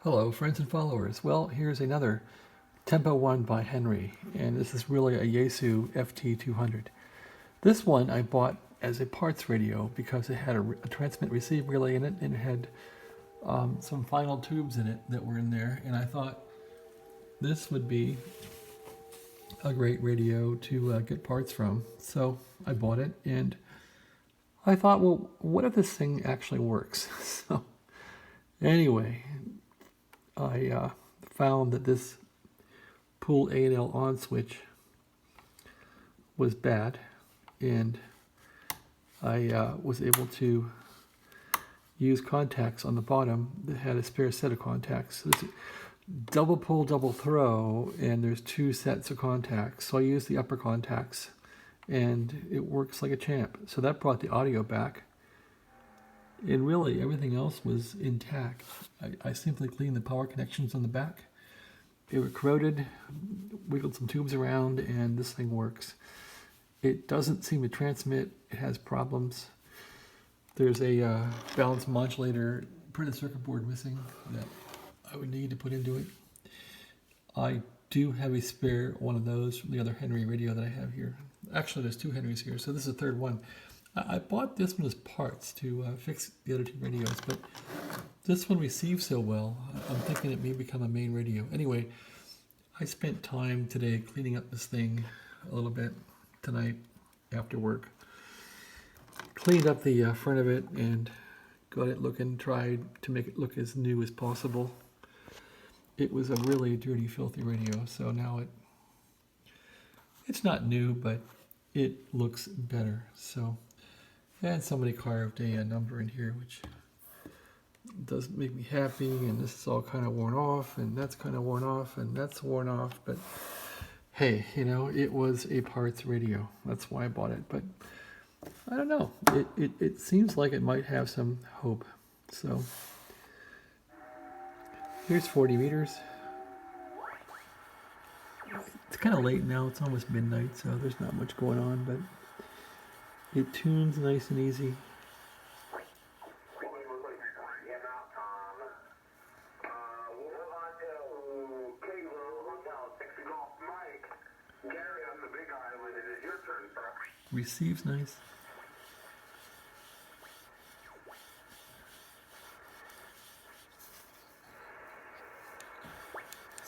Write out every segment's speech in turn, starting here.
Hello, friends and followers. Well, here's another Tempo One by Henry, and this is really a Yaesu FT200. This one I bought as a parts radio because it had a transmit receive relay in it, and it had some final tubes in it that were in there, and I thought this would be a great radio to get parts from. So I bought it, and I thought, well, what if this thing actually works? So anyway, I found that this pull A and L on switch was bad, and I was able to use contacts on the bottom that had a spare set of contacts. So this is double pull, double throw, and there's two sets of contacts. So I used the upper contacts, and it works like a champ. So that brought the audio back, and really everything else was intact. I simply cleaned the power connections on the back. They were corroded, wiggled some tubes around, and this thing works. It doesn't seem to transmit. It has problems. There's a balance modulator printed circuit board missing that I would need to put into it. I do have a spare one of those from the other Henry radio that I have here. Actually, there's two Henrys here, so this is the third one. I bought this one as parts to fix the other two radios, but this one receives so well, I'm thinking it may become a main radio. Anyway, I spent time today cleaning up this thing a little bit tonight after work. Cleaned up the front of it and got it looking, tried to make it look as new as possible. It was a really dirty, filthy radio, so now it's not new, but it looks better. So, and somebody carved a number in here, which doesn't make me happy, and this is all kind of worn off, and that's kind of worn off, and that's worn off, but hey, you know, it was a parts radio. That's why I bought it, but I don't know. It seems like it might have some hope. So here's 40 meters. It's kind of late now. It's almost midnight, so there's not much going on, but it tunes nice and easy. Receives nice.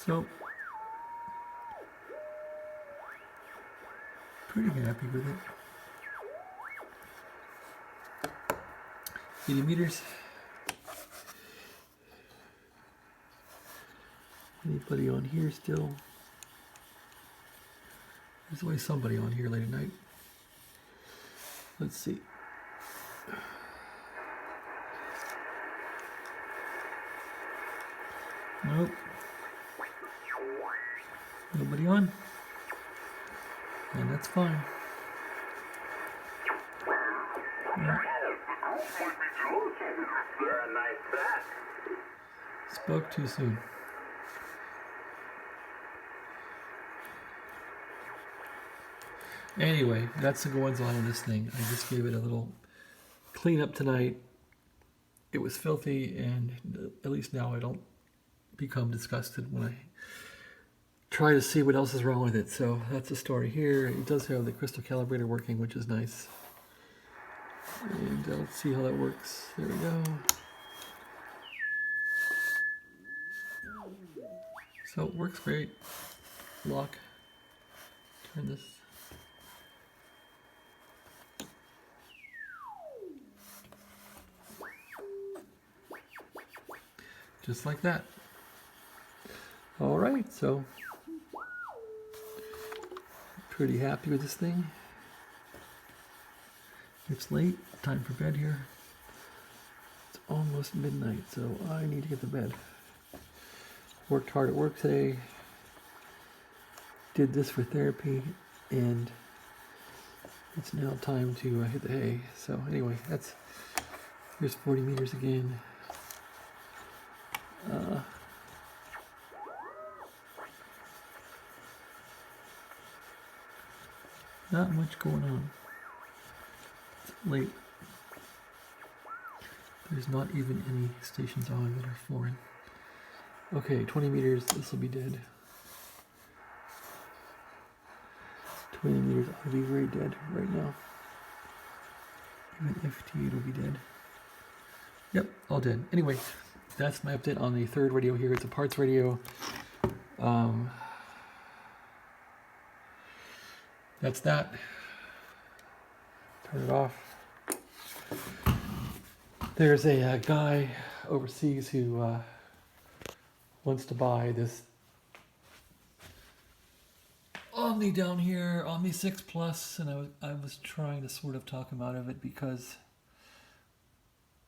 So, pretty happy with it. 80 meters. Anybody on here still? There's always somebody on here late at night. Let's see. Nope. Nobody on. And that's fine. Yeah. Spoke too soon. Anyway, that's the goings on in this thing. I just gave it a little clean up tonight. It was filthy, and at least now I don't become disgusted when I try to see what else is wrong with it. So that's the story here. It does have the crystal calibrator working, which is nice. And let's see how that works. There we go. So it works great. Lock. Turn this. Just like that. All right, so pretty happy with this thing. It's late, time for bed here. It's almost midnight, so I need to get to bed. Worked hard at work today. Did this for therapy, and it's now time to hit the hay. So anyway, here's 40 meters again. Not much going on. It's late. There's not even any stations on that are foreign. Okay, 20 meters, this will be dead. 20 meters, I'll be very dead right now. Even FT, it'll be dead. Yep, all dead. Anyway, that's my update on the third radio here. It's a parts radio. That's that. Turn it off. There's a guy overseas who wants to buy this Omni down here, Omni 6 Plus, and I was trying to sort of talk him out of it because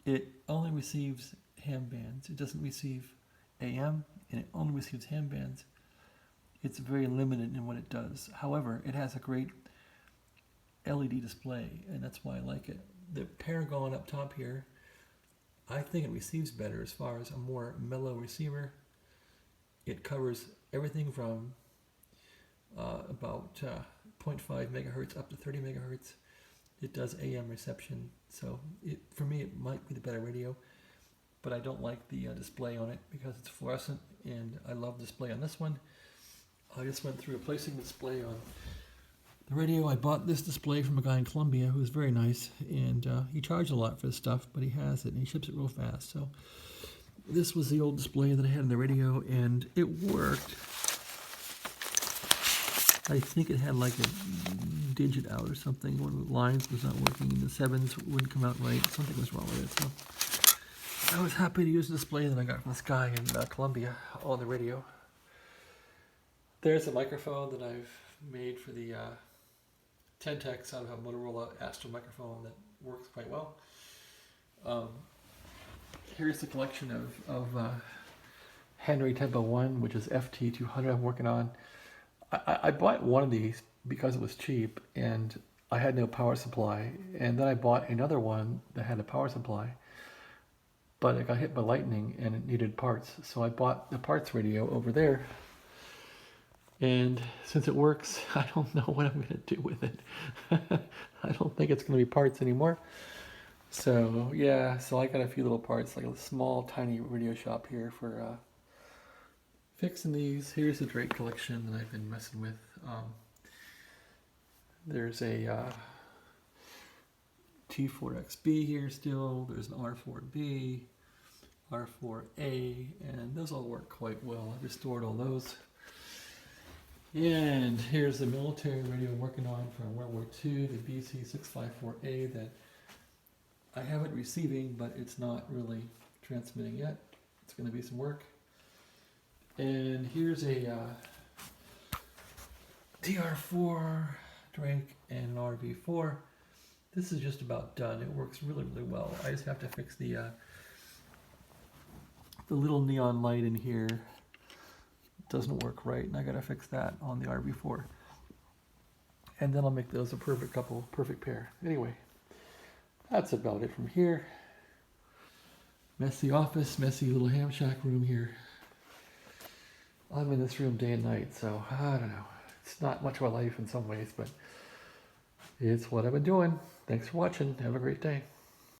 it only receives ham bands. It doesn't receive AM, and it only receives ham bands. It's very limited in what it does. However, it has a great LED display, and that's why I like it. The Paragon up top here, I think it receives better as far as a more mellow receiver. It covers everything from about 0.5 megahertz up to 30 megahertz. It does AM reception, so for me it might be the better radio, but I don't like the display on it because it's fluorescent, and I love the display on this one. I just went through replacing the display on the radio. I bought this display from a guy in Colombia who was very nice, and he charged a lot for this stuff, but he has it and he ships it real fast. So this was the old display that I had in the radio, and it worked. I think it had like a digit out or something. One of the lines was not working, and the sevens wouldn't come out right. Something was wrong with it. So I was happy to use the display that I got from this guy in Colombia on the radio. There's a microphone that I've made for the Tentex out of a Motorola Astro microphone that works quite well. Here's the collection of Henry Tempo One, which is FT200 I'm working on. I bought one of these because it was cheap and I had no power supply, and then I bought another one that had a power supply, but it got hit by lightning and it needed parts, so I bought the parts radio over there. And since it works, I don't know what I'm going to do with it. I don't think it's going to be parts anymore. So yeah, so I got a few little parts, like a small tiny radio shop here for fixing these. Here's the Drake collection that I've been messing with. There's a T4XB here still. There's an R4B, R4A, and those all work quite well. I restored all those. And here's the military radio I'm working on from World War II, the BC654A that I have it receiving, but it's not really transmitting yet. It's going to be some work. And here's a DR4 Drake and an RV4. This is just about done. It works really, really well. I just have to fix the little neon light in here. Doesn't work right, and I gotta fix that on the RV4. And then I'll make those a perfect couple, perfect pair. Anyway, that's about it from here. Messy office, messy little ham shack room here. I'm in this room day and night, so I don't know. It's not much of a life in some ways, but it's what I've been doing. Thanks for watching. Have a great day.